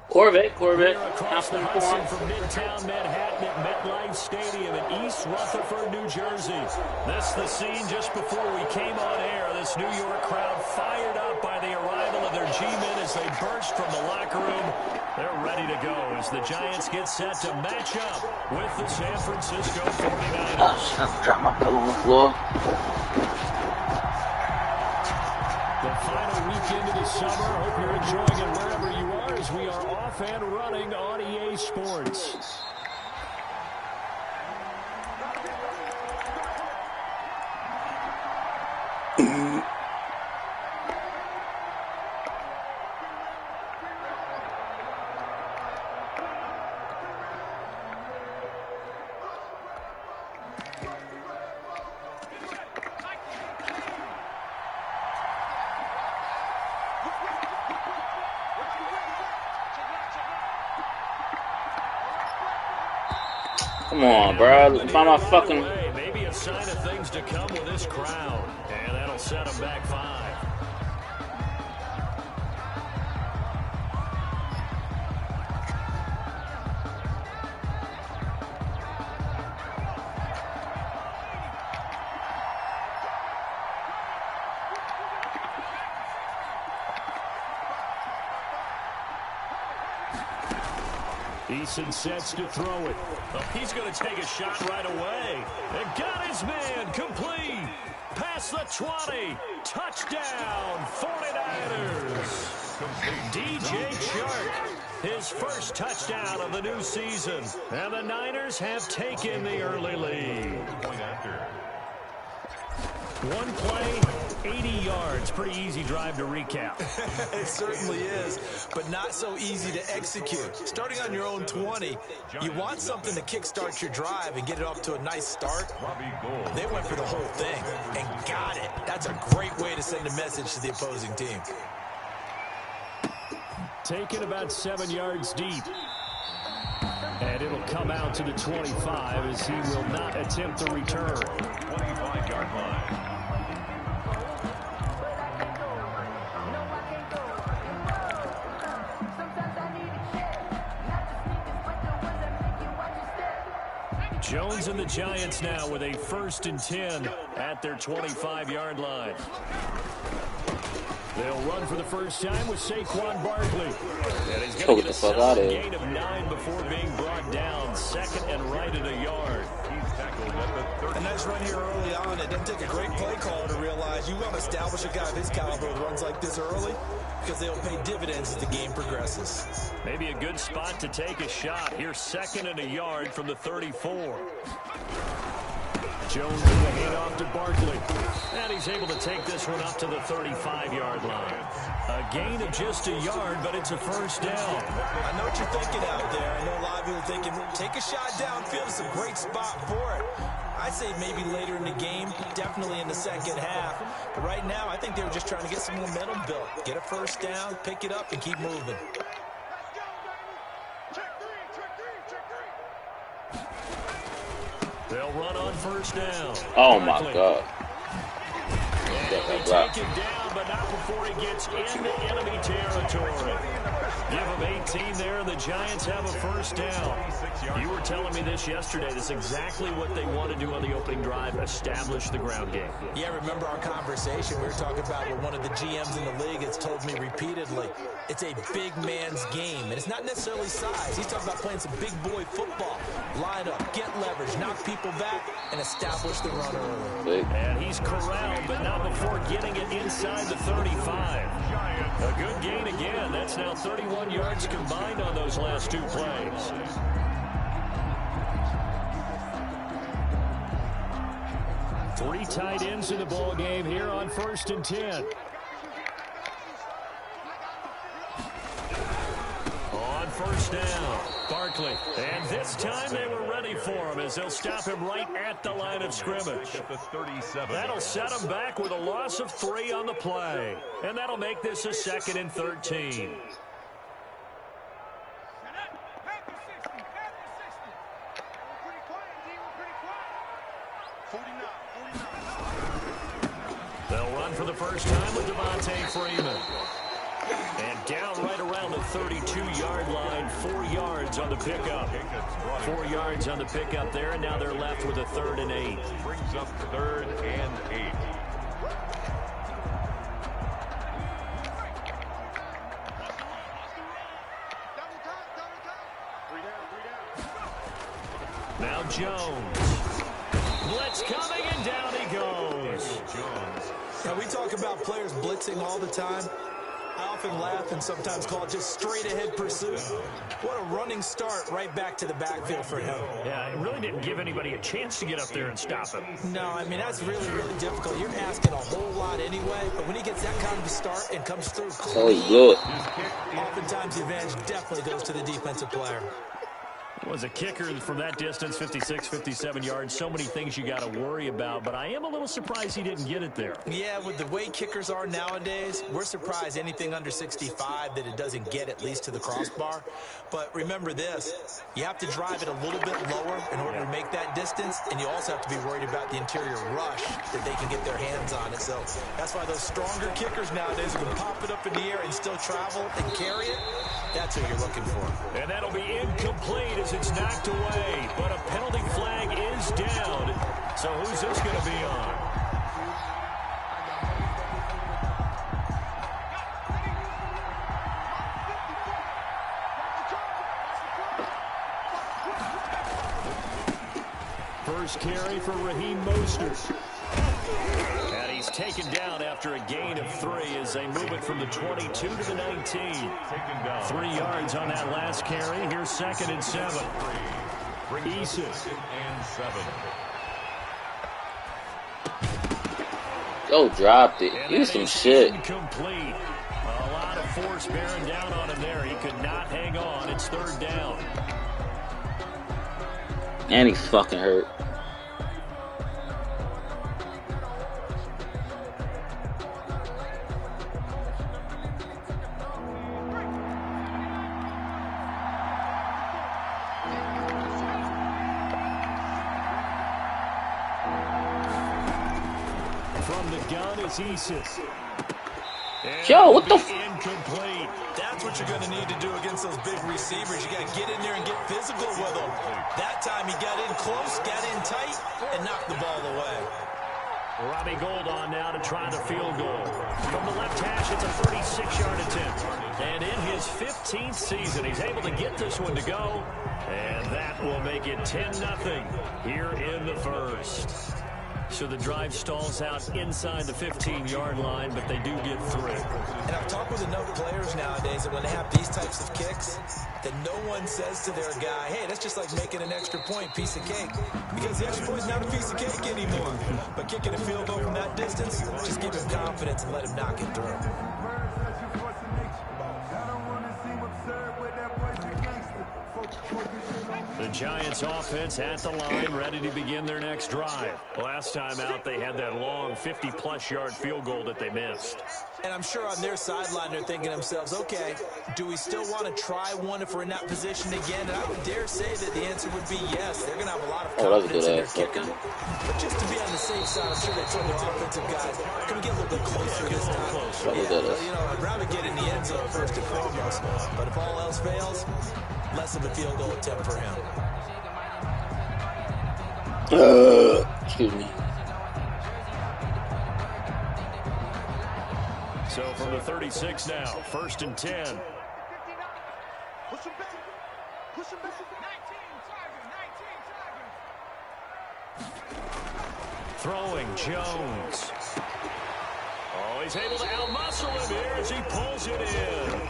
Corvette. Across the Hudson from Midtown Manhattan at MetLife Stadium in East Rutherford, New Jersey. This the scene just before we came on air. This New York crowd fired up by the arrival of their G-men as they burst from the locker room. They're ready to go as the Giants get set to match up with the San Francisco 49ers. I dropped my pillow on the floor. The final weekend of the summer. Hope you're enjoying it wherever you are as we are off and running on EA Sports. Come on, bro. Find my fucking... Maybe a sign of things to come with this crowd. And that'll set them back 5. Eason sets to throw it. Oh, he's going to take a shot right away. And got his man complete. Past the 20. Touchdown, 49ers. DJ Chark, his first touchdown of the new season. And the Niners have taken the early lead. One play, 80 yards. Pretty easy drive to recap. It certainly is, but not so easy to execute. Starting on your own 20, you want something to kickstart your drive and get it off to a nice start. They went for the whole thing and got it. That's a great way to send a message to the opposing team. Taken about 7 yards deep. And it'll come out to the 25 as he will not attempt the return. 25-yard line. Jones and the Giants now with a 1st and 10 at their 25-yard line. They'll run for the first time with Saquon Barkley. And he's going to get a solid gain of 9 before being brought down. 2nd and right at a yard. A nice run here early on. It doesn't take a great play call to realize you want to establish a guy of his caliber with runs like this early because they'll pay dividends as the game progresses. Maybe a good spot to take a shot. Here, 2nd and a yard from the 34. Jones with the handoff to Barkley. And he's able to take this one up to the 35-yard line. A gain of just a yard, but it's a first down. I know what you're thinking out there. I know a lot of people are thinking, take a shot downfield. It's a great spot for it. I'd say maybe later in the game, definitely in the second half. But right now, I think they were just trying to get some momentum built. Get a first down, pick it up, and keep moving. They'll run on first down. Oh, my God. They take him down, but not before he gets into enemy territory. Give him 18 there, and the Giants have a first down. You were telling me this yesterday. This is exactly what they want to do on the opening drive, establish the ground game. Yeah, remember our conversation? We were talking about what one of the GMs in the league has told me repeatedly. It's a big man's game, and it's not necessarily size. He's talking about playing some big boy football. Line up, get leverage, knock people back, and establish the run early. And he's corralled, but not before getting it inside the 35. A good gain again. That's now 31 yards combined on those last 2 plays. Three tight ends in the ball game here on 1st and 10. On first down, Barkley. And this time they were ready for him as they'll stop him right at the line of scrimmage. That'll set him back with a loss of 3 on the play. And that'll make this a 2nd and 13. They'll run for the first time with Devontae Freeman. And down right around the 32-yard line, 4 yards on the pickup. 4 yards on the pickup there, and now they're left with a 3rd and 8. Brings up 3rd and 8. Now Jones. Blitz coming, and down he goes. Now, we talk about players blitzing all the time. I often laugh and sometimes call it just straight-ahead pursuit. What a running start right back to the backfield for him. Yeah, it really didn't give anybody a chance to get up there and stop him. No, I mean, that's really, really difficult. You're asking a whole lot anyway, but when he gets that kind of a start and comes through clean, oftentimes the advantage definitely goes to the defensive player. Was a kicker from that distance, 56, 57 yards. So many things you got to worry about, but I am a little surprised he didn't get it there. Yeah, with the way kickers are nowadays, we're surprised anything under 65 that it doesn't get at least to the crossbar. But remember this, you have to drive it a little bit lower in order to make that distance, and you also have to be worried about the interior rush that they can get their hands on it. So that's why those stronger kickers nowadays who can pop it up in the air and still travel and carry it, that's what you're looking for. And that'll be incomplete as it's knocked away, but a penalty flag is down. So who's this going to be on? First carry for Raheem Mostert. And he's taken down after a gain of 3 as they move it from the 22 to the 19. 3 yards on that last carry. Here's 2nd and 7. Eason. Yo, dropped it. He was some shit. Incomplete. A lot of force bearing down on him there. He could not hang on. It's 3rd down. And he's fucking hurt. From the gun is Eason. Yo, what the incomplete. That's what you're going to need to do against those big receivers. You got to get in there and get physical with them. That time he got in close, got in tight, and knocked the ball away. Robbie Gould on now to try the field goal. From the left hash, it's a 36-yard attempt. And in his 15th season, he's able to get this one to go. And that will make it 10-0 here in the first. So the drive stalls out inside the 15-yard line, but they do get 3. And I've talked with enough players nowadays that when they have these types of kicks, that no one says to their guy, hey, that's just like making an extra point, piece of cake. Because the extra point is not a piece of cake anymore. But kicking a field goal from that distance, just give him confidence and let him knock it through. The Giants offense at the line, ready to begin their next drive. Last time out, they had that long 50-plus yard field goal that they missed. And I'm sure on their sideline, they're thinking to themselves, okay, do we still want to try one if we're in that position again? And I would dare say that the answer would be yes. They're going to have a lot of confidence in their kicker. But just to be on the safe side, I'm sure they told their offensive guys, can we get a little bit closer this time? I'd rather get in the end zone first and foremost. But if all else fails, less of a field goal attempt for him. Excuse me. So from the 36 now, 1st and 10. Push him back. Push him back. 19 Throwing Jones. Oh, he's able to outmuscle him here as he pulls it in.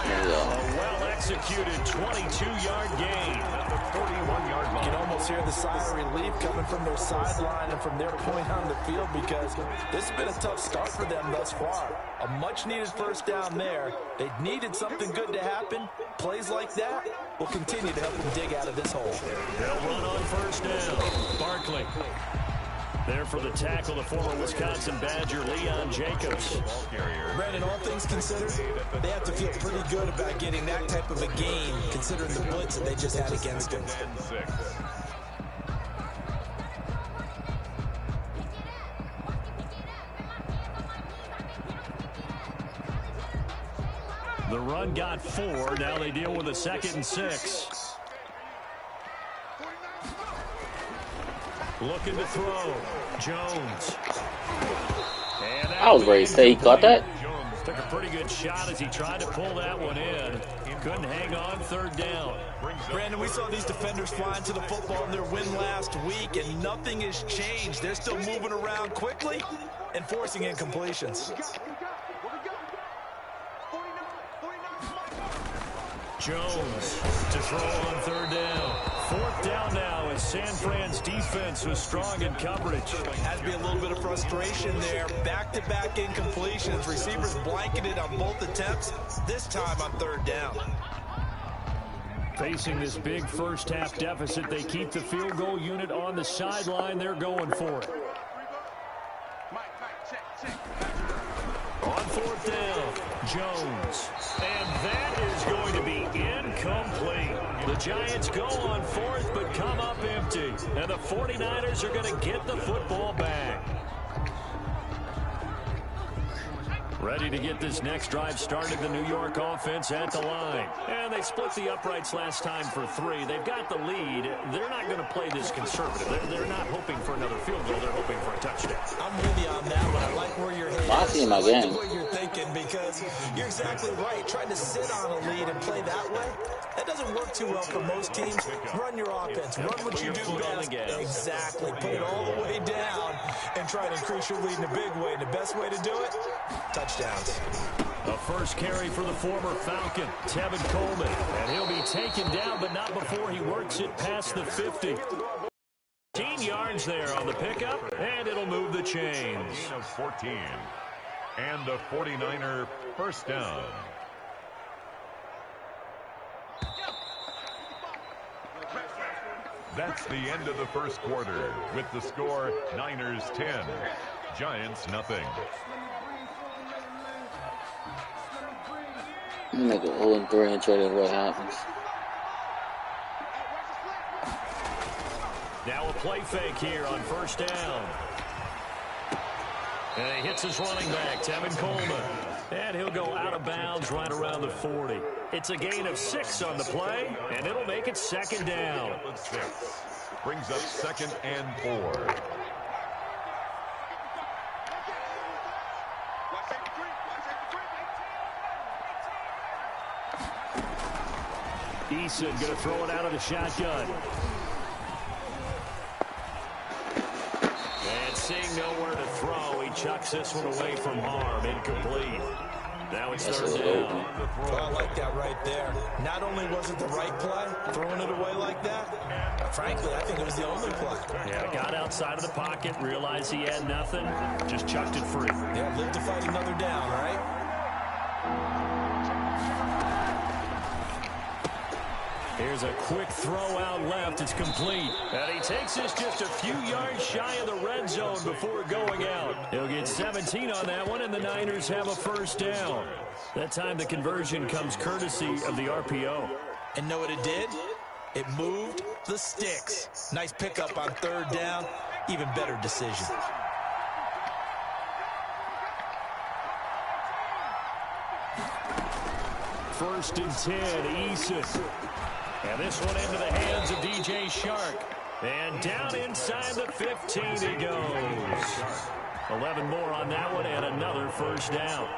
A well-executed 22-yard gain. 41-yard line. You can almost hear the sigh of relief coming from their sideline and from their point on the field because this has been a tough start for them thus far. A much-needed first down there. They needed something good to happen. Plays like that will continue to help them dig out of this hole. They'll run on first down. Barkley. There for the tackle, the former Wisconsin Badger, Leon Jacobs. Brandon, all things considered, they have to feel pretty good about getting that type of a gain, considering the blitz that they just had against him. The run got 4. Now they deal with a 2nd and 6. Looking to throw. Jones. And I was ready to say he caught that. Jones took a pretty good shot as he tried to pull that one in. Couldn't hang on 3rd down. Brandon, we saw these defenders flying to the football in their win last week, and nothing has changed. They're still moving around quickly and forcing incompletions. Jones to throw on 3rd down. 4th down now as San Fran's defense was strong in coverage. Has to be a little bit of frustration there. Back-to-back incompletions. Receivers blanketed on both attempts, this time on 3rd down. Facing this big first-half deficit, they keep the field goal unit on the sideline. They're going for it. On 4th down, Jones. And that is going to be incomplete. The Giants go on 4th, but come up empty. And the 49ers are going to get the football back. Ready to get this next drive started, the New York offense at the line. And they split the uprights last time for 3. They've got the lead. They're not going to play this conservative. They're not hoping for another field goal. They're hoping for a touchdown. I'm with you on that one. I like where your head I see my is. I like game. the way you're thinking, because you're exactly right. Trying to sit on a lead and play that way, that doesn't work too well for most teams. Run your offense. Run what you do best. Exactly. Put it all the way down and try to increase your lead in a big way. And the best way to do it, touchdowns. The first carry for the former Falcon, Tevin Coleman. And he'll be taken down, but not before he works it past the 50. 15 yards there on the pickup, and it'll move the chains. Gain of 14. And a 49er first down. That's the end of the first quarter with the score Niners 10, Giants nothing. Make it 0-3 and try to what happens. Now a play fake here on 1st down. And he hits his running back, Tevin Coleman. And he'll go out of bounds right around the 40. It's a gain of 6 on the play, and it'll make it 2nd down. 6 brings up 2nd and 4. Eason going to throw it out of the shotgun. And seeing nowhere to throw, he chucks this one away from harm. Incomplete. Now it's 3rd down. Well, I like that right there. Not only was it the right play, throwing it away like that, frankly, I think it was the only play. Yeah, got outside of the pocket, realized he had nothing, just chucked it free. Yeah, live to fight another down, right? Here's a quick throw out left. It's complete. And he takes this just a few yards shy of the red zone before going out. He'll get 17 on that one, and the Niners have a first down. That time the conversion comes courtesy of the RPO. And know what it did? It moved the sticks. Nice pickup on 3rd down. Even better decision. First and 10, Eason. And this one into the hands of DJ Shark. And down inside the 15 he goes. 11 more on that one, and another first down.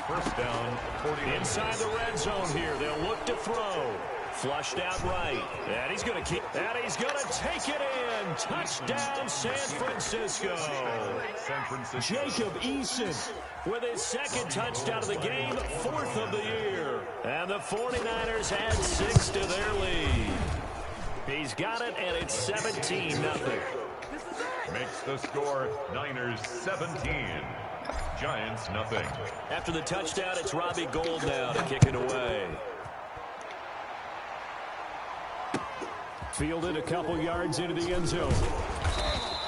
First down, 40. Inside the red zone here, they'll look to throw. Flushed out right. And he's going to keep. And he's going to take it in. Touchdown, San Francisco. Jacob Eason with his 2nd touchdown of the game, 4th of the year. And the 49ers add 6 to their lead. He's got it, and it's 17-0. Makes the score Niners 17, Giants nothing. After the touchdown, it's Robbie Gould now to kick it away. Fielded a couple yards into the end zone.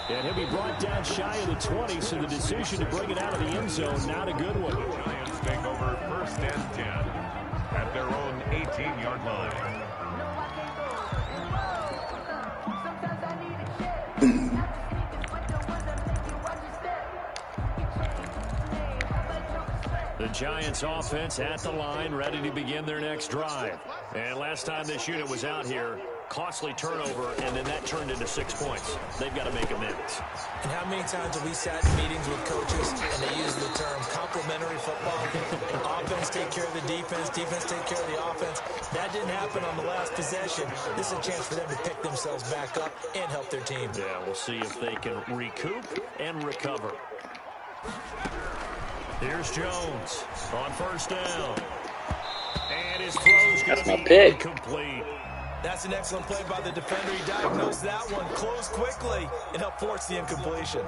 And he'll be brought down shy of the 20, so the decision to bring it out of the end zone, not a good one. Giants take over 1st and 10 at their own 18-yard line. The Giants offense at the line, ready to begin their next drive. And last time this unit was out here, costly turnover, and then that turned into 6 points. They've got to make amends. And how many times have we sat in meetings with coaches and they use the term complementary football? Offense take care of the defense, defense take care of the offense. That didn't happen on the last possession. This is a chance for them to pick themselves back up and help their team. Yeah, we'll see if they can recoup and recover. Here's Jones on first down. And his throw's going to be incomplete. That's an excellent play by the defender. He diagnosed that one, closed quickly, and helped force the incompletion.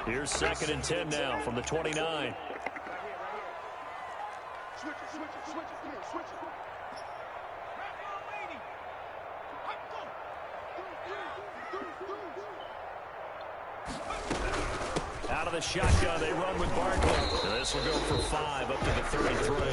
Here's 2nd and 10 now from the 29. Switch it, come here, switch it. Out of the shotgun, they run with Barkley. This will go for 5 up to the 33.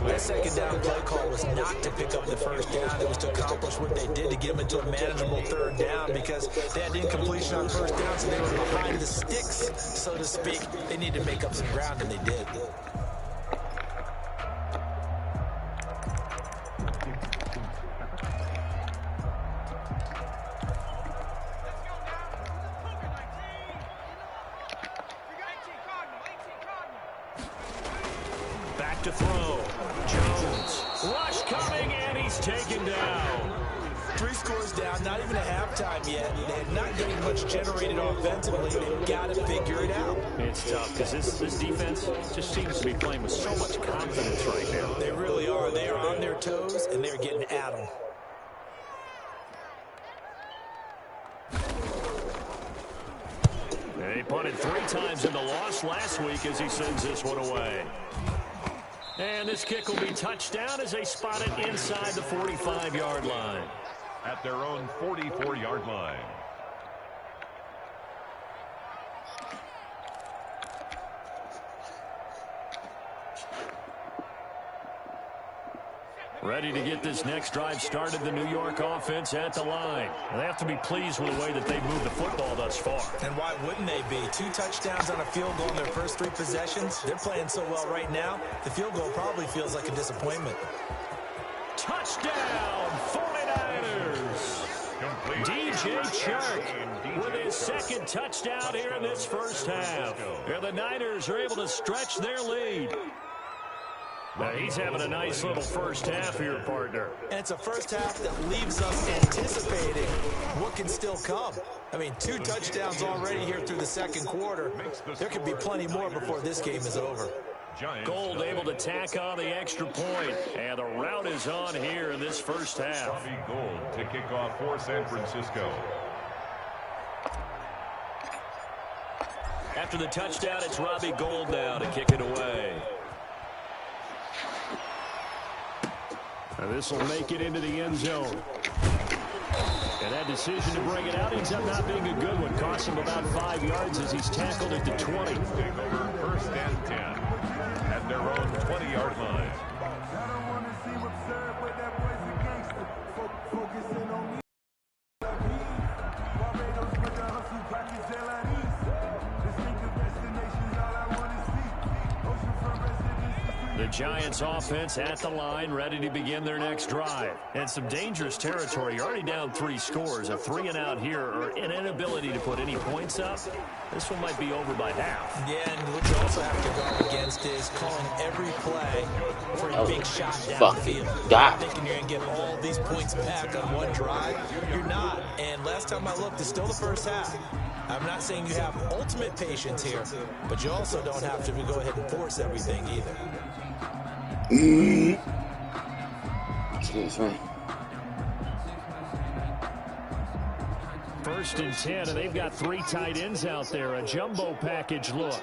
That second down play call was not to pick up the first down. It was to accomplish what they did to get them into a manageable 3rd down because they had incompletion on first down, so they were behind the sticks, so to speak. They needed to make up some ground, and they did. To throw. Jones. Rush coming, and he's taken down. 3 scores down, not even a halftime yet. They're not getting much generated offensively. They've got to figure it out. It's tough because this defense just seems to be playing with so much confidence right now. They really are. They are on their toes, and they're getting at them. He punted 3 times in the loss last week as he sends this one away. And this kick will be touchdown as they spot it inside the 45-yard line. At their own 44-yard line. Ready to get this next drive started, the New York offense at the line. They have to be pleased with the way that they've moved the football thus far. And why wouldn't they be? 2 touchdowns on a field goal in their first 3 possessions. They're playing so well right now, the field goal probably feels like a disappointment. Touchdown, 49ers! DJ Chark with his 2nd touchdown here in this first half. And the Niners are able to stretch their lead. Now he's having a nice little first half here, partner. And it's a first half that leaves us anticipating what can still come. I mean, 2 touchdowns already here through the 2nd quarter. There could be plenty more before this game is over. Gold able to tack on the extra point. And the route is on here in this first half. Robbie Gould to kick off for San Francisco. After the touchdown, it's Robbie Gould now to kick it away. And this will make it into the end zone. And that decision to bring it out ends up not being a good one. Cost him about 5 yards as he's tackled at the 20. Take over 1st and 10 at their own 20-yard line. The Giants offense at the line, ready to begin their next drive. And some dangerous territory. You're already down 3 scores. A 3-and-out here, or an inability to put any points up. This one might be over by half. Yeah, and what you also have to guard against is calling every play for a big shot downfield. Thinking you're going to get all these points back on one drive. You're not. And last time I looked, it's still the first half. I'm not saying you have ultimate patience here, but you also don't have to go ahead and force everything either. Excuse me. 1st and 10, and they've got 3 tight ends out there. A jumbo package look.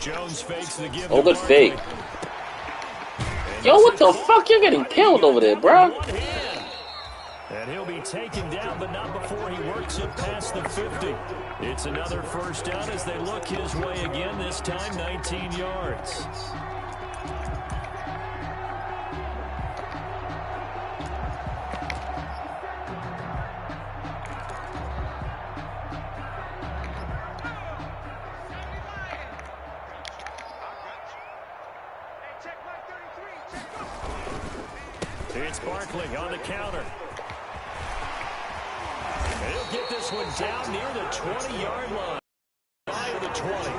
Jones fakes the give. Oh, good fake. Yo, what the fuck? You're getting killed over there, bro. And he'll be taken down, but not before he works it past the 50. It's another first down as they look his way again, this time 19 yards. It's Barkley on the counter. And he'll get this one down near the 20-yard line. By the 20.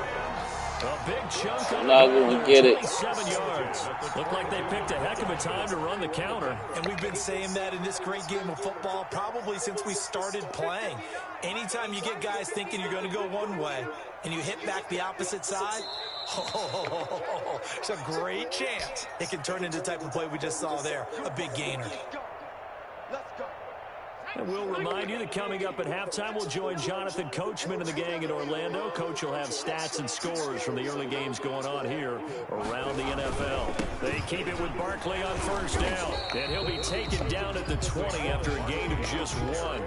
A big chunk of not gonna get it. 27 yards. Looked like they picked a heck of a time to run the counter. And we've been saying that in this great game of football probably since we started playing. Anytime you get guys thinking you're going to go one way and you hit back the opposite side, it's a great chance it can turn into the type of play we just saw there, a big gainer. Let's go. And we'll remind you that coming up at halftime, we'll join Jonathan Coachman and the gang in Orlando. Coach will have stats and scores from the early games going on here around the NFL. They keep it with Barkley on first down, and he'll be taken down at the 20 after a gain of just 1.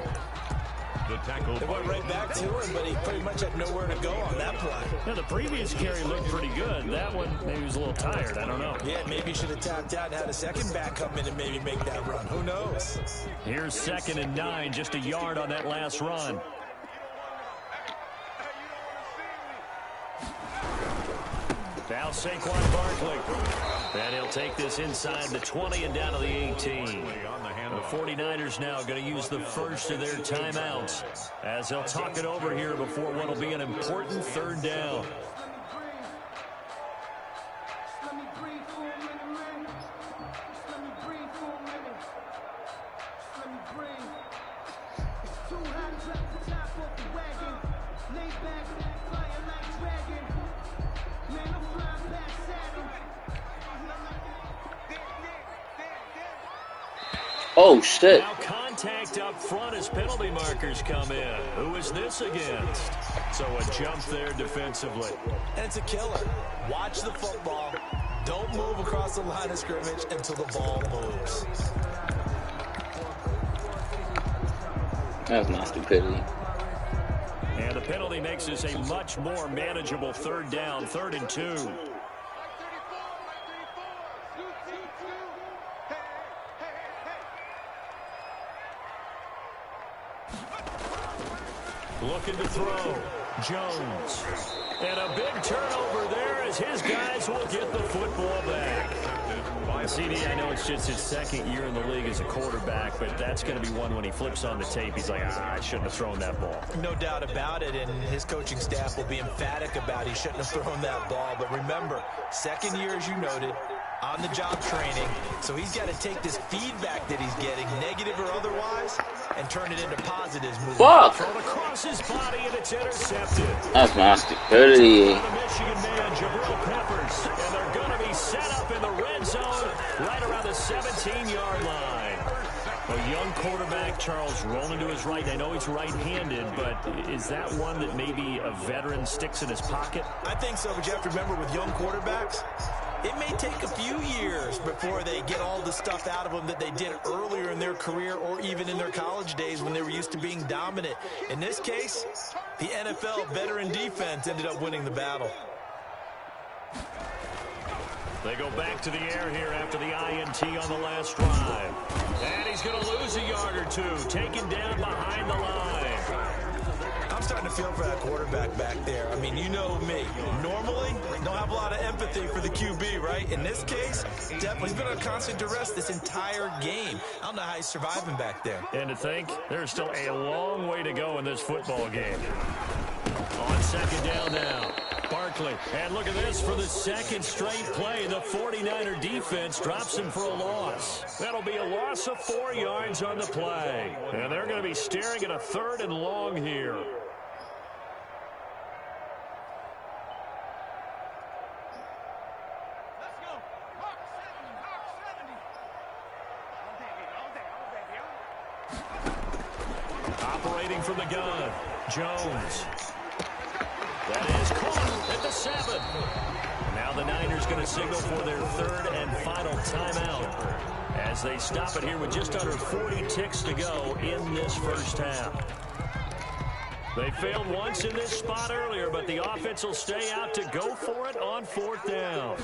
The tackle. They went right back to him, but he pretty much had nowhere to go on that play. Now, the previous carry looked pretty good. That one, maybe he was a little tired. I don't know. Yeah, maybe he should have tapped out and had a second back come in and maybe make that run. Who knows? Here's 2nd and 9, just a yard on that last run. Now Saquon Barkley. And he'll take this inside the 20 and down to the 18. The 49ers now going to use the first of their timeouts as they'll talk it over here before what will be an important 3rd down. Oh, shit. Now contact up front as penalty markers come in. Who is this against? So a jump there defensively. And it's a killer. Watch the football. Don't move across the line of scrimmage until the ball moves. That's not stupidity. And the penalty makes this a much more manageable 3rd down, 3rd and 2. Looking to throw. Jones. And a big turnover there as his guys will get the football back. CD, I know it's just his 2nd year in the league as a quarterback, but that's going to be one when he flips on the tape. He's like, I shouldn't have thrown that ball. No doubt about it, and his coaching staff will be emphatic about he shouldn't have thrown that ball. But remember, 2nd year, as you noted, on-the-job training, so he's got to take this feedback that he's getting, negative or otherwise, and turn it into positives. Fuck! Thrown across his body, and it's intercepted. That's my stupidity. The Michigan man, Jabril Peppers, and they're going to be set up in the red zone right around the 17-yard line. A young quarterback, Charles, rolling to his right. I know he's right-handed, but is that one that maybe a veteran sticks in his pocket? I think so, but you have to remember with young quarterbacks, it may take a few years before they get all the stuff out of them that they did earlier in their career or even in their college days when they were used to being dominant. In this case, the NFL veteran defense ended up winning the battle. They go back to the air here after the INT on the last drive. And he's going to lose a yard or two, taken down behind the line. I'm starting to feel for that quarterback back there. I mean, you know me. Normally, don't have a lot of empathy for the QB, right? In this case, definitely he's been on constant duress this entire game. I don't know how he's surviving back there. And to think, there's still a long way to go in this football game. On 2nd down now, Barkley. And look at this, for the 2nd straight play, the 49er defense drops him for a loss. That'll be a loss of 4 yards on the play. And they're going to be staring at a 3rd and long here. Operating from the gun, Jones. That is caught at the 7. Now the Niners going to signal for their 3rd and final timeout as they stop it here with just under 40 ticks to go in this first half. They failed once in this spot earlier, but the offense will stay out to go for it on 4th down.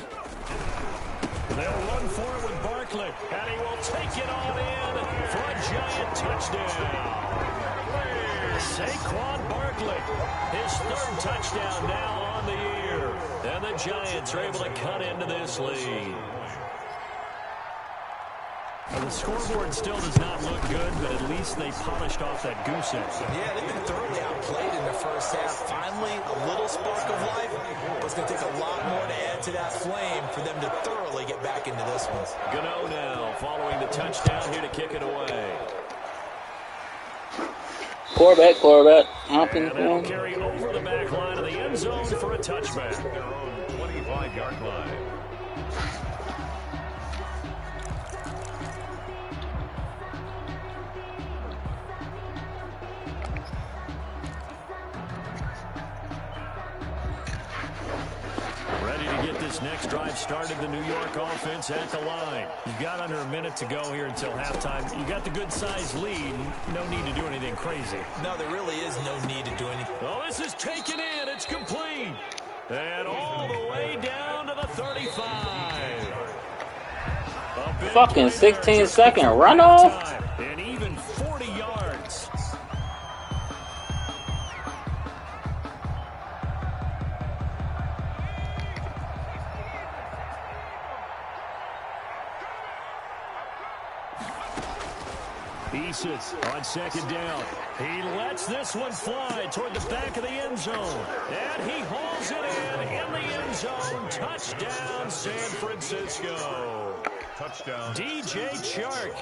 They'll run for it with Barkley, and he will take it on in for a giant touchdown. Saquon Barkley, his 3rd touchdown now on the year. And the Giants are able to cut into this lead. The scoreboard still does not look good, but at least they polished off that goose egg. Yeah, they've been thoroughly outplayed in the first half. Finally, a little spark of life, but it's going to take a lot more to add to that flame for them to thoroughly get back into this one. Gano now following the touchdown here to kick it away. Quarterback. And that'll carry over the back line of the end zone for a touchback. Their own 25-yard line. Ready to get this next drive started, the New York offense at the line. You've got under a minute to go here until halftime. You got the good-sized lead. No need to do anything crazy. No, there really is no need to do anything. Oh, this is taken in. It's complete. And all the way down to the 35. Fucking 16-second runoff. And even 40 yards. Pieces on second down. He lets this one fly toward the back of the end zone. And he hauls it in the end zone. Touchdown, San Francisco. Touchdown. DJ Chark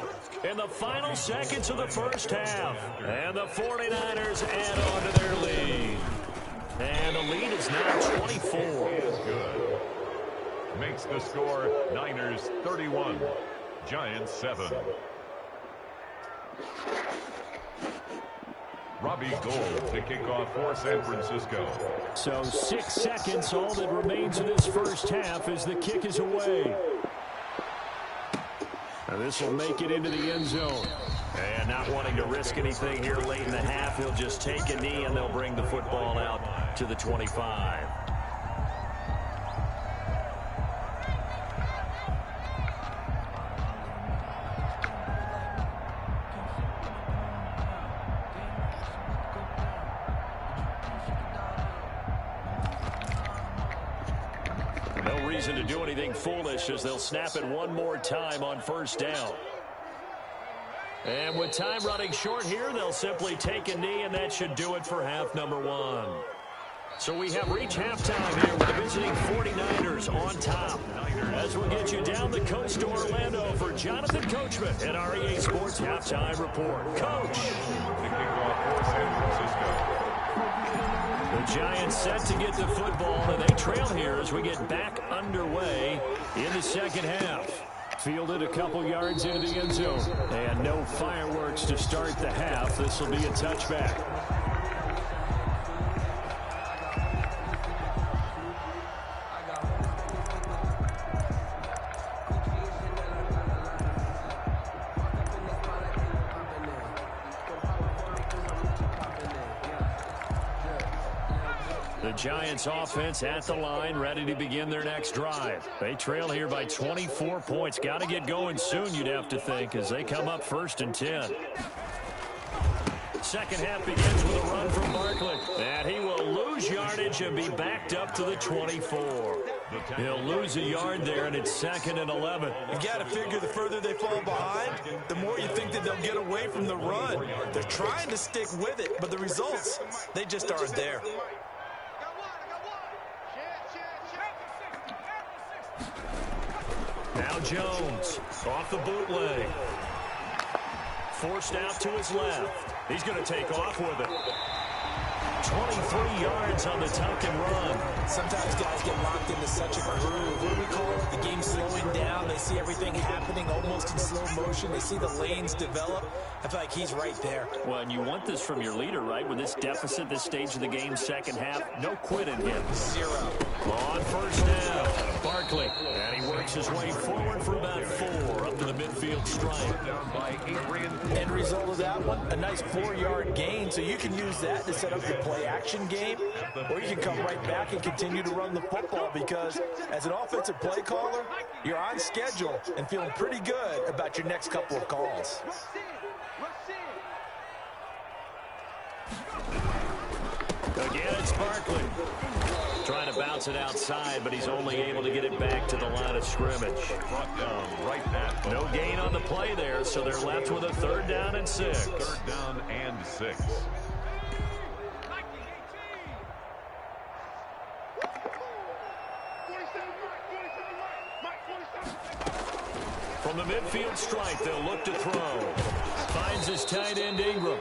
in the final seconds of the first half. And the 49ers add on to their lead. And the lead is now 24. He is good. Makes the score Niners 31, Giants 7. Robbie Gould to kick off for San Francisco. So 6 seconds, all that remains of this first half as the kick is away. And this will make it into the end zone. And not wanting to risk anything here late in the half, he'll just take a knee and they'll bring the football out to the 25. No reason to do anything foolish as they'll snap it one more time on first down. And with time running short here, they'll simply take a knee, and that should do it for half number one. So we have reached halftime here with the visiting 49ers on top. As we'll get you down the coast to Orlando for Jonathan Coachman at our EA Sports Halftime Report. Coach. To kick off for San Francisco. The Giants set to get the football, and they trail here as we get back underway in the second half. Fielded a couple yards into the end zone. And no fireworks to start the half. This will be a touchback. The Giants offense at the line, ready to begin their next drive. They trail here by 24 points. Got to get going soon, you'd have to think, as they come up 1st and 10. Second half begins with a run from Barkley. And he will lose yardage and be backed up to the 24. He'll lose a yard there, and it's 2nd and 11. You got to figure the further they fall behind, the more you think that they'll get away from the run. They're trying to stick with it, but the results, they just aren't there. Now Jones off the bootleg. Forced out to his left. He's going to take off with it. 23 yards on the tuck and run. Sometimes guys get locked into such a groove. What do we call it? The game slowing down. They see everything happening almost in slow motion. They see the lanes develop. I feel like he's right there. Well, and you want this from your leader, right? With this deficit, this stage of the game, second half, no quit in him. 0. On first down, Barkley. And he works his way forward for about 4 up to the midfield stripe. Down by Adrian. End result of that one, a nice 4-yard gain. So you can use that to set up your play-action game, or you can come right back and continue to run the football because as an offensive play caller, you're on schedule and feeling pretty good about your next couple of calls. Again, it's Barkley. Trying to bounce it outside, but he's only able to get it back to the line of scrimmage. No gain on the play there, so they're left with a 3rd down and 6. 3rd down and 6. From the midfield stripe, they'll look to throw. Finds his tight end Ingram.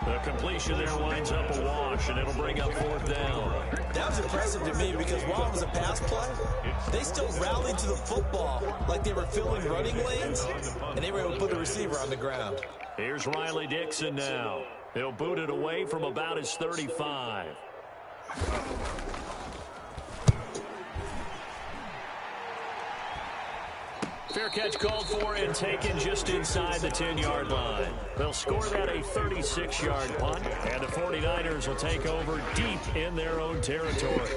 The completion there winds up a wash, and it'll bring up 4th down. That was impressive to me because while it was a pass play, they still rallied to the football like they were filling running lanes, and they were able to put the receiver on the ground. Here's Riley Dixon now. He'll boot it away from about his 35. Fair catch called for and taken just inside the 10-yard line. They'll score that a 36-yard punt, and the 49ers will take over deep in their own territory.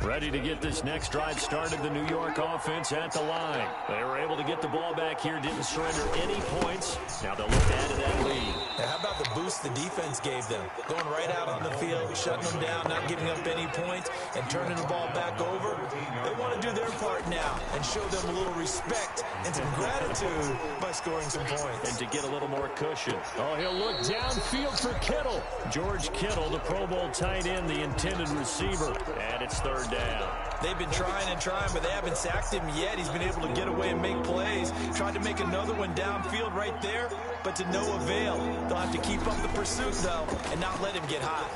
Ready to get this next drive started, the New York offense at the line. They were able to get the ball back here, didn't surrender any points. Now they'll look to add to that lead. Now, how about the boost the defense gave them? Going right out on the field, shutting them down, not giving up any points, and turning the ball back over. They want to do their part now and show them a little respect and some gratitude by scoring some points. And to get a little more cushion. Oh, he'll look downfield for Kittle. George Kittle, the Pro Bowl tight end, the intended receiver. And it's 3rd down. They've been trying and trying, but they haven't sacked him yet. He's been able to get away and make plays. Tried to make another one downfield right there, but to no avail. They'll have to keep up the pursuit, though, and not let him get hot.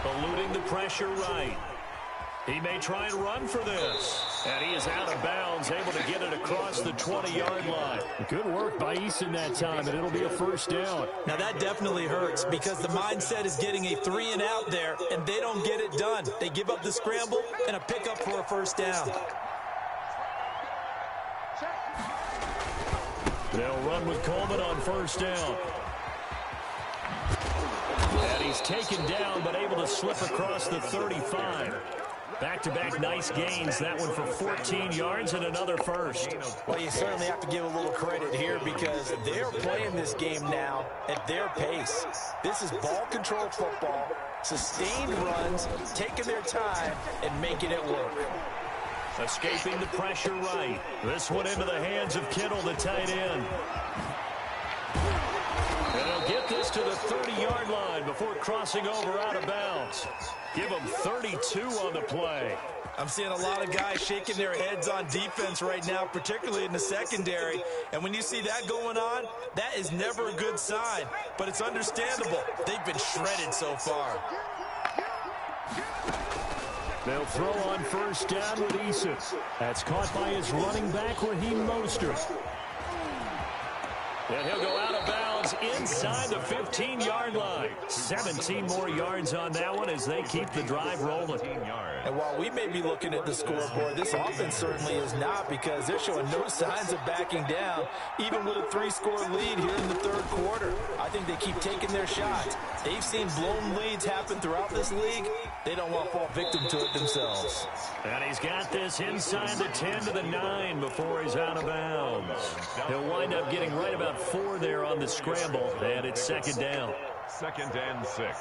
Eluding the pressure right. He may try and run for this. And he is out of bounds, able to get it across the 20-yard line. Good work by Eason that time, and it'll be a 1st down. Now, that definitely hurts because the mindset is getting a 3 and out there, and they don't get it done. They give up the scramble and a pickup for a 1st down. They'll run with Coleman on 1st down. And he's taken down, but able to slip across the 35. Back-to-back nice gains. That one for 14 yards and another 1st. Well, you certainly have to give a little credit here because they're playing this game now at their pace. This is ball control football, sustained runs, taking their time, and making it work. Escaping the pressure right. This one into the hands of Kittle, the tight end. And he'll get this to the 30-yard line before crossing over out of bounds. Give him 32 on the play. I'm seeing a lot of guys shaking their heads on defense right now, particularly in the secondary. And when you see that going on, that is never a good sign. But it's understandable. They've been shredded so far. They'll throw on 1st down with Eason. That's caught by his running back, Raheem Mostert. And he'll go out of bounds inside the 15-yard line. 17 more yards on that one as they keep the drive rolling. And while we may be looking at the scoreboard, this offense certainly is not because they're showing no signs of backing down, even with a 3-score lead here in the 3rd quarter. I think they keep taking their shots. They've seen blown leads happen throughout this league. They don't want to fall victim to it themselves. And he's got this inside the 10 to the 9 before he's out of bounds. He'll wind up getting right about 4 there on the scramble, and it's 2nd down. 2nd and 6.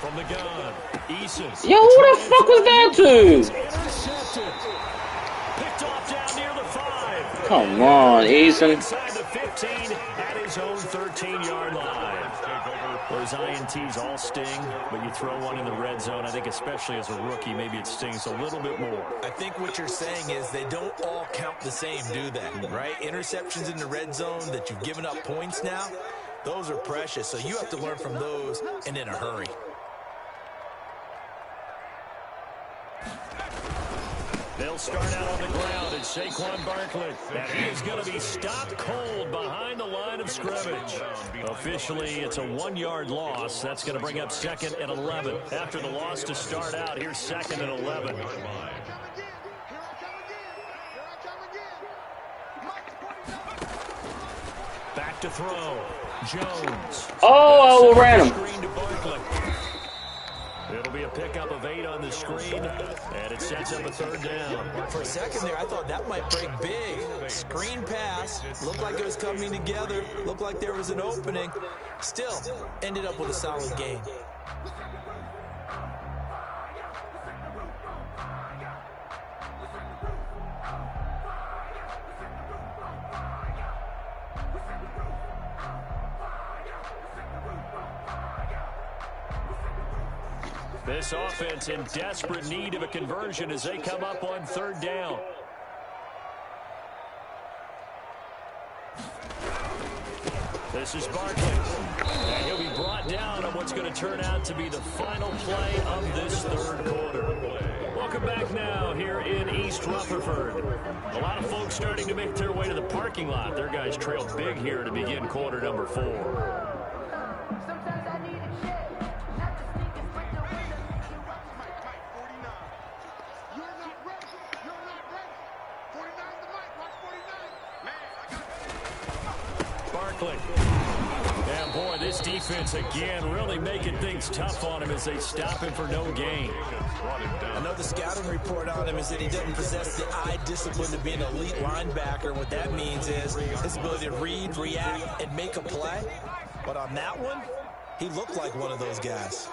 From the gun, Eason. Yo, who the fuck was that to? Intercepted. Picked off down near the 5. Come on, Eason. Inside the 15 at his own 13-yard line. Those INTs all sting, but you throw one in the red zone, I think especially as a rookie, maybe it stings a little bit more. I think what you're saying is they don't all count the same, do they? Right? Interceptions in the red zone that you've given up points now, those are precious, so you have to learn from those and in a hurry. They'll start out on the ground at Saquon Barkley. And he is going to be stopped cold behind the line of scrimmage. Officially, it's a 1-yard loss. That's going to bring up 2nd and 11. After the loss to start out, here's 2nd and 11. Back to throw. Jones. Oh, I overran him. Screen to Barkley. It'll be a pickup of 8 on the screen, and it sets up a third down. For a second there, I thought that might break big. Screen pass. Looked like it was coming together. Looked like there was an opening. Still, ended up with a solid gain. This offense in desperate need of a conversion as they come up on third down. This is Barkley. And he'll be brought down on what's going to turn out to be the final play of this third quarter. Welcome back now here in East Rutherford. A lot of folks starting to make their way to the parking lot. Their guys trailed big here to begin quarter number 4. And boy, this defense again really making things tough on him as they stop him for no gain. I know the scouting report on him is that he doesn't possess the eye discipline to be an elite linebacker. What that means is his ability to read, react, and make a play. But on that one, he looked like one of those guys.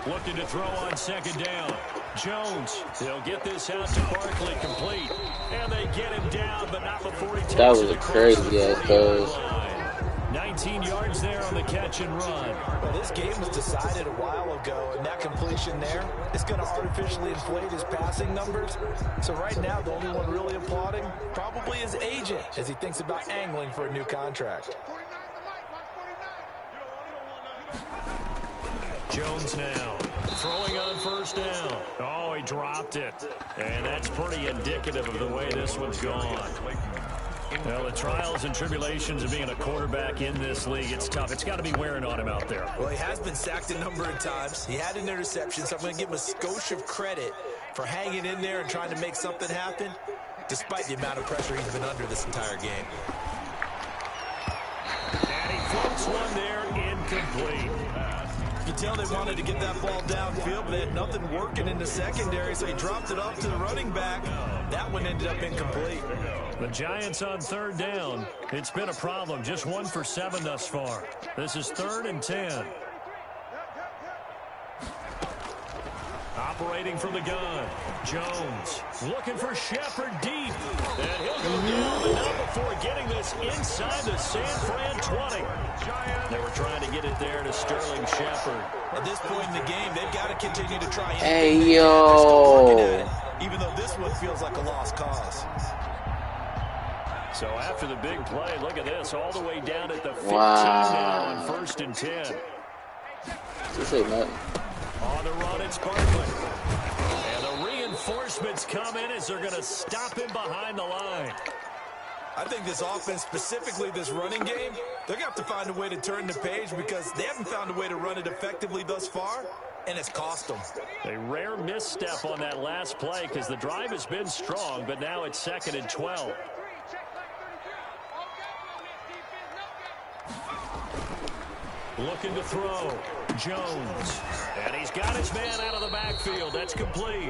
Looking to throw on second down. Jones, they'll get this out to Barkley complete. And they get him down, but not before he takes that was a crazy ass pass. 19 yards there on the catch and run. Well, this game was decided a while ago, and that completion there is going to artificially inflate his passing numbers. So right now, the only one really applauding probably his agent as he thinks about angling for a new contract. Jones now throwing on first down. Oh, he dropped it. And that's pretty indicative of the way this one's gone. Well, the trials and tribulations of being a quarterback in this league, it's tough. It's got to be wearing on him out there. Well, he has been sacked a number of times. He had an interception, so I'm going to give him a skosh of credit for hanging in there and trying to make something happen, despite the amount of pressure he's been under this entire game. And he floats one there, incomplete. You can tell they wanted to get that ball downfield, but they had nothing working in the secondary, so he dropped it off to the running back. That one ended up incomplete. The Giants on third down. It's been a problem. Just 1 for 7 thus far. This is 3rd and 10. Operating from the gun. Jones looking for Shepard deep. And he'll go down, but not before getting this inside the San Fran 20. They were trying to get it there to Sterling Shepard. At this point in the game, they've got to continue to try. Hey, yo. Even though this one feels like a lost cause. So after the big play, look at this, all the way down at the 15 now on 1st and 10. This ain't nothing. On the run, it's Barkley. And the reinforcements come in as they're going to stop him behind the line. I think this offense, specifically this running game, they're going to have to find a way to turn the page because they haven't found a way to run it effectively thus far, and it's cost them. A rare misstep on that last play because the drive has been strong, but now it's 2nd and 12. Looking to throw. Jones. And he's got his man out of the backfield. That's complete.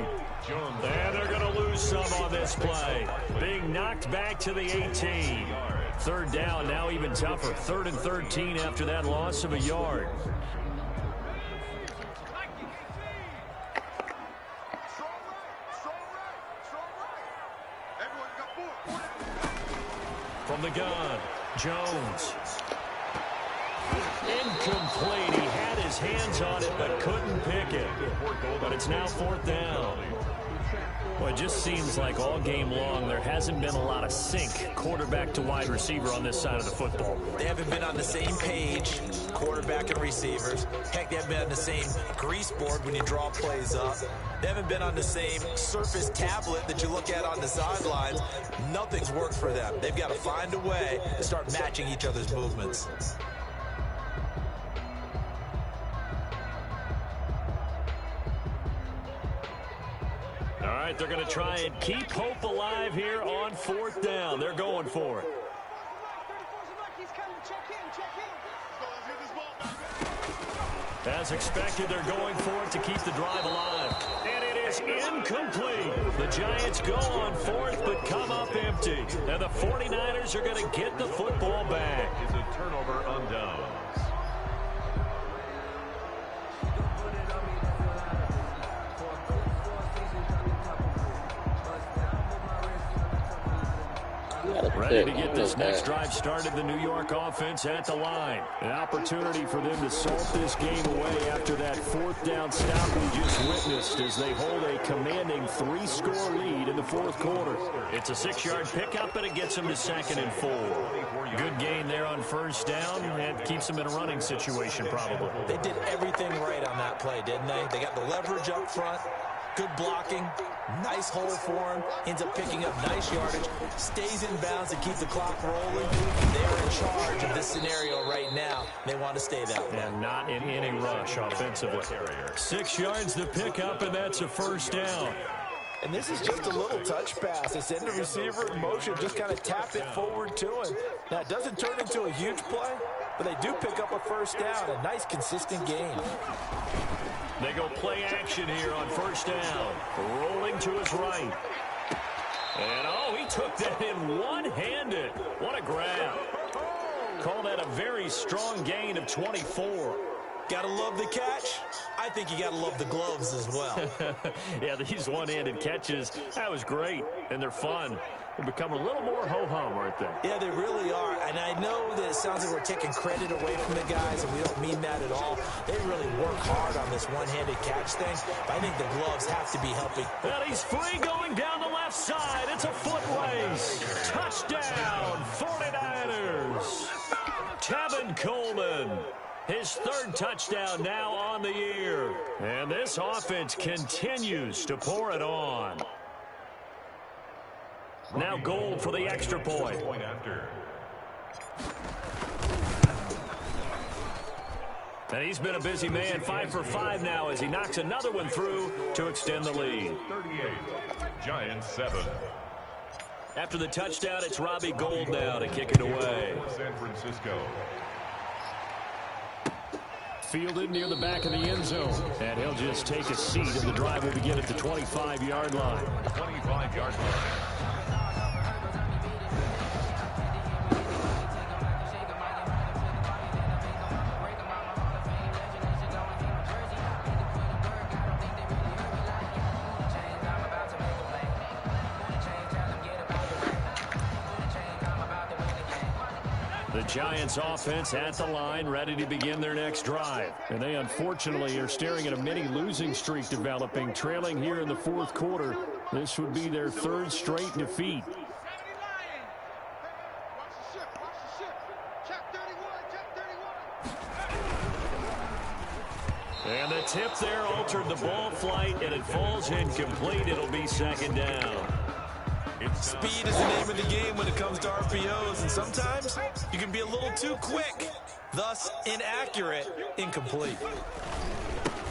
And they're going to lose some on this play. Being knocked back to the 18. 3rd down, now even tougher. 3rd and 13 after that loss of a yard. From the gun, Jones. Incomplete. He had his hands on it but couldn't pick it. But it's now 4th down. Well, it just seems like all game long there hasn't been a lot of sync quarterback to wide receiver on this side of the football. They haven't been on the same page, quarterback and receivers. Heck, they haven't been on the same grease board when you draw plays up. They haven't been on the same surface tablet that you look at on the sidelines. Nothing's worked for them. They've got to find a way to start matching each other's movements. All right, they're going to try and keep hope alive here on 4th down. They're going for it. He's coming. Check in. Let's get this ball back. As expected, they're going for it to keep the drive alive. And it is incomplete. The Giants go on fourth, but come up empty. And the 49ers are going to get the football back. It's a turnover on downs. Ready to get this next drive started, the New York offense at the line. An opportunity for them to salt this game away after that fourth down stop we just witnessed as they hold a commanding 3-score lead in the fourth quarter. It's a 6-yard pickup, and it gets them to 2nd and 4. Good gain there on first down, and keeps them in a running situation probably. They did everything right on that play, didn't they? They got the leverage up front. Good blocking, nice hole for him, ends up picking up nice yardage, stays in bounds to keep the clock rolling. They're in charge of this scenario right now. They want to stay that way. And not in any rush offensively. 6 yards to pick up, and that's a first down. And this is just a little touch pass. They send the receiver in motion, just kind of tap it forward to him. Now, it doesn't turn into a huge play, but they do pick up a first down, a nice, consistent gain. They go play action here on first down. Rolling to his right. And, oh, he took that in one-handed. What a grab. Call that a very strong gain of 24. Gotta love the catch. I think you gotta love the gloves as well. Yeah, these one-handed catches, that was great, and they're fun. They become a little more ho-hum, aren't they? Yeah, they really are. And I know that it sounds like we're taking credit away from the guys, and we don't mean that at all. They really work hard on this one-handed catch thing. But I think the gloves have to be helping. And he's free going down the left side. It's a foot race. Touchdown, 49ers. Tevin Coleman. His 3rd touchdown now on the year. And this offense continues to pour it on. Now Gold for the extra point. And he's been a busy man, 5 for 5 now as he knocks another one through to extend the lead. 38, Giants 7. After the touchdown, it's Robbie Gould now to kick it away. San Francisco. Fielded near the back of the end zone. And he'll just take a seat, and the drive will begin at the 25-yard line. 25-yard line. The Giants offense at the line, ready to begin their next drive. And they unfortunately are staring at a mini losing streak developing, trailing here in the fourth quarter. This would be their 3rd straight defeat. And the tip there altered the ball flight, and it falls incomplete. It'll be 2nd down. Speed is the name of the game when it comes to RPOs, and sometimes you can be a little too quick, thus inaccurate, incomplete.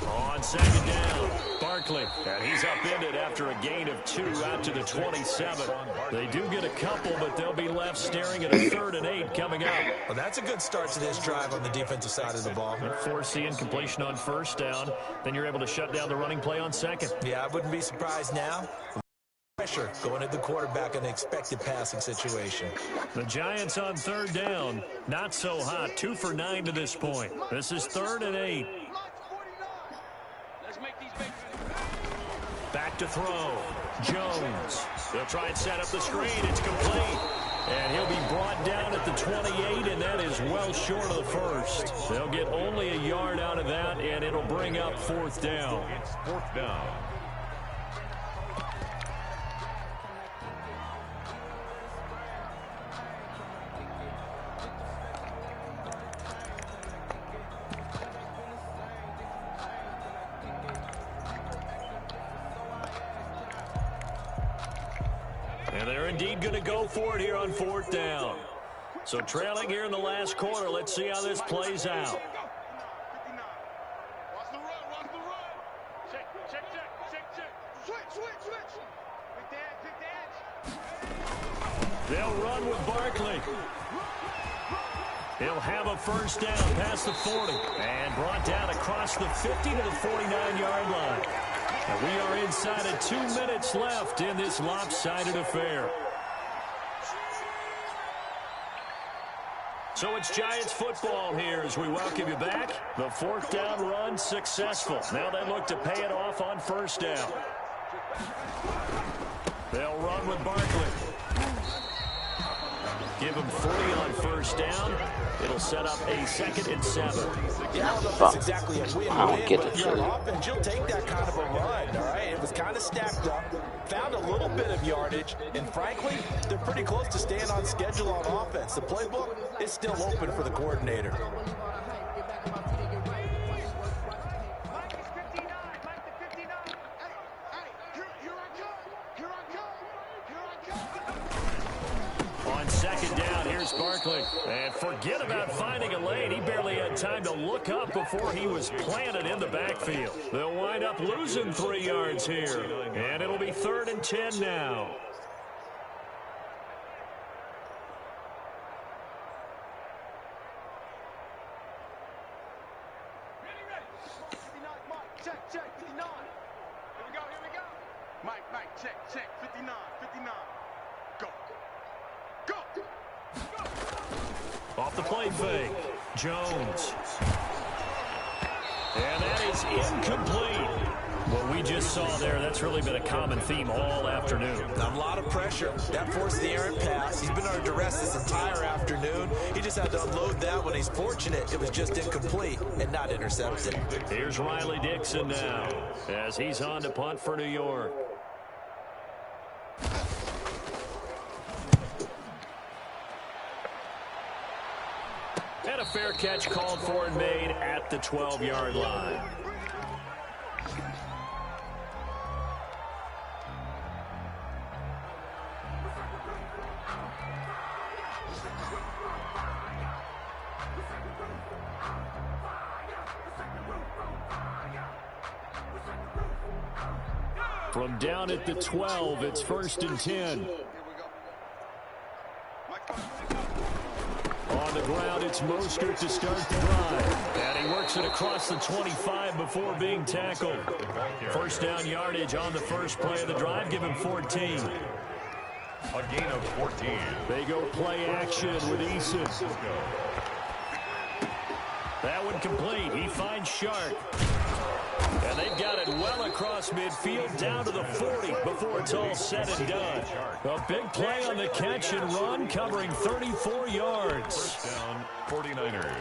On 2nd down, Barkley, and he's upended after a gain of 2 out to the 27. They do get a couple, but they'll be left staring at a 3rd and 8 coming up. Well, that's a good start to this drive on the defensive side of the ball. Force the incompletion on first down, then you're able to shut down the running play on 2nd. Yeah, I wouldn't be surprised now. Pressure going at the quarterback in an expected passing situation. The Giants on 3rd down, not so hot, 2 for 9 to this point. This is 3rd and 8. Back to throw. Jones. They'll try and set up the screen. It's complete. And he'll be brought down at the 28, and that is well short of the first. They'll get only a yard out of that, and it'll bring up 4th down. It's 4th down. And they're indeed going to go for it here on 4th down. So trailing here in the last quarter, let's see how this plays out. Watch the run, watch the run. Check. Switch. Big dad. They'll run with Barkley. He'll have a first down past the 40 and brought down across the 50 to the 49-yard line. And we are inside of 2 minutes left in this lopsided affair. So it's Giants football here as we welcome you back. The fourth down run successful. Now they look to pay it off on first down. They'll run with Barkley. Give him 40 on first down. It'll set up a 2nd and 7. Yeah, I don't know if it's exactly a win-win, I don't get but it, your Jay. offense, you'll take that kind of a run, all right? It was kind of stacked up, found a little bit of yardage, and frankly, they're pretty close to staying on schedule on offense. The playbook is still open for the coordinator. On second down, here's Barkley. And forget about finding a lane. He barely had time to look up before he was planted in the backfield. They'll wind up losing 3 yards here. And it'll be 3rd and 10 now. Check, 59. Here we go. Mike, check, 59. Go. Off the play fake, Jones. And that is incomplete. What we just saw there, that's really been a common theme all afternoon. A lot of pressure. That forced the errant pass. He's been under duress this entire afternoon. He just had to unload that one. He's fortunate it was just incomplete and not intercepted. Here's Riley Dixon now as he's on to punt for New York. And a fair catch called for and made at the 12-yard line. From down at the 12, it's 1st and 10. On the ground, it's Mostert to start the drive. And he works it across the 25 before being tackled. First down yardage on the first play of the drive. Give him 14. A gain of 14. They go play action with Eason. That one complete. He finds Shark. And they've got it well across midfield down to the 40 before it's all said and done. A big play on the catch and run covering 34 yards. First down, 49ers.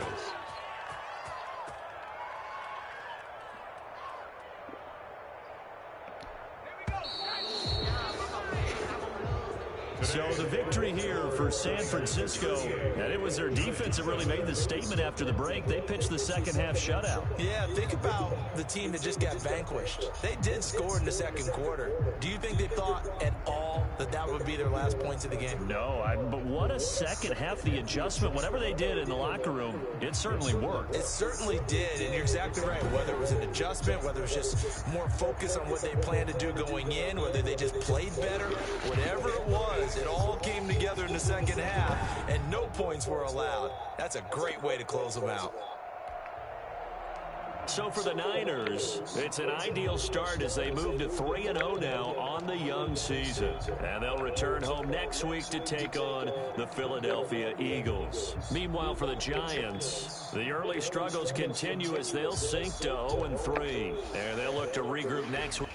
So the victory here for San Francisco, and it was their defense that really made the statement after the break. They pitched the second-half shutout. Yeah, think about the team that just got vanquished. They did score in the second quarter. Do you think they thought at all that that would be their last points of the game? No, but what a second half. The adjustment, whatever they did in the locker room, it certainly worked. It certainly did, and you're exactly right. Whether it was an adjustment, whether it was just more focus on what they planned to do going in, whether they just played better, whatever it was, it all came together in the second half, and no points were allowed. That's a great way to close them out. So for the Niners, it's an ideal start as they move to 3-0 now on the young season. And they'll return home next week to take on the Philadelphia Eagles. Meanwhile, for the Giants, the early struggles continue as they'll sink to 0-3. And they'll look to regroup next week.